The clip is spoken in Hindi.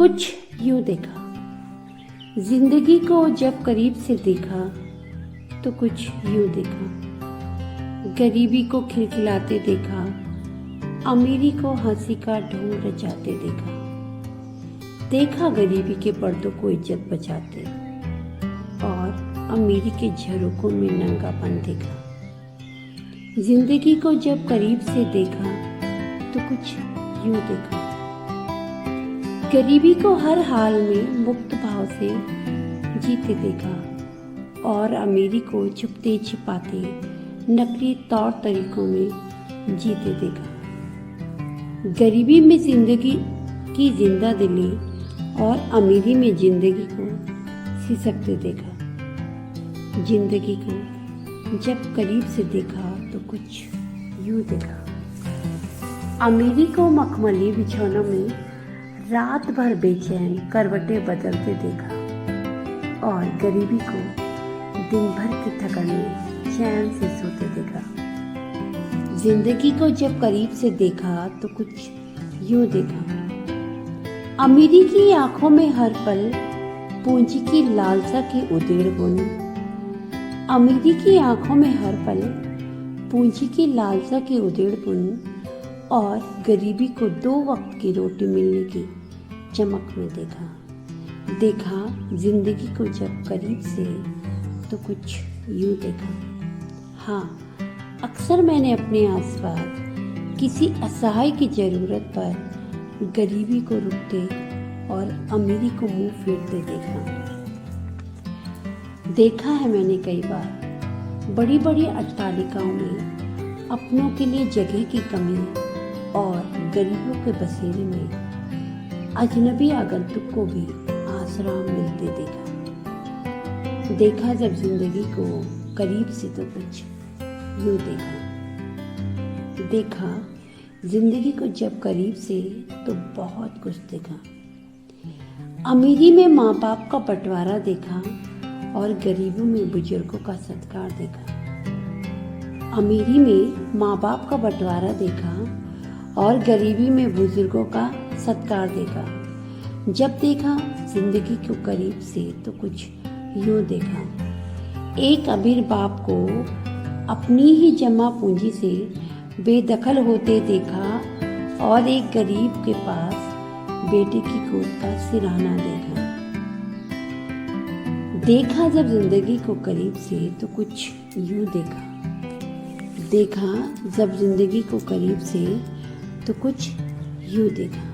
कुछ यूं देखा, जिंदगी को जब करीब से देखा तो कुछ यूं देखा। गरीबी को खिलखिलाते देखा, अमीरी को हंसी का ढोंग रचाते देखा। देखा गरीबी के पर्दों को इज्जत बचाते और अमीरी के झरोकों में नंगापन देखा। जिंदगी को जब करीब से देखा तो कुछ यूं देखा। गरीबी को हर हाल में मुक्त भाव से जीते देखा और अमीरी को छुपते छिपाते नकली तौर तरीकों में जीते देखा। गरीबी में जिंदगी की जिंदा दिली और अमीरी में जिंदगी को सिसकते देखा। जिंदगी को जब करीब से देखा तो कुछ यूं देखा। अमीरी को मखमली बिछौनों में रात भर बेचैन करवटें बदलते देखा और गरीबी को दिन भर की थकन में चैन से सोते देखा। जिंदगी को जब करीब से देखा तो कुछ यूं देखा। अमीरी की आंखों में हर पल पूंजी की लालसा की उधेड़ बुनी। अमीरी की आंखों में हर पल पूंजी की लालसा की उधेड़ बुनी और गरीबी को 2 वक्त की रोटी मिलने की चमक में देखा जिंदगी को जब करीब से तो कुछ यूं देखा। हाँ, अक्सर मैंने अपने आसपास किसी असहाय की जरूरत पर गरीबी को रुकते और अमीरी को मुंह फेरते देखा है मैंने कई बार बड़ी बड़ी अट्टालिकाओं में अपनों के लिए जगह की कमी और गरीबों के बसेरे में अजनबी आगंतुक को भी आसरा मिलते देखा जब जिंदगी को करीब से तो कुछ यूं देखा जिंदगी को जब करीब से तो बहुत कुछ देखा। अमीरी में माँ बाप का बंटवारा देखा और गरीबों में बुजुर्गों का सत्कार देखा। अमीरी में माँ बाप का बंटवारा देखा और गरीबी में बुजुर्गों का सत्कार देखा। जब देखा जिंदगी को करीब से तो कुछ यूं देखा। एक अमीर बाप को अपनी ही जमा पूंजी से बेदखल होते देखा और एक गरीब के पास बेटे की गोद का सिरहाना देखा जब जिंदगी को करीब से तो कुछ यूं देखा जब जिंदगी को करीब से तो कुछ यूं देखा।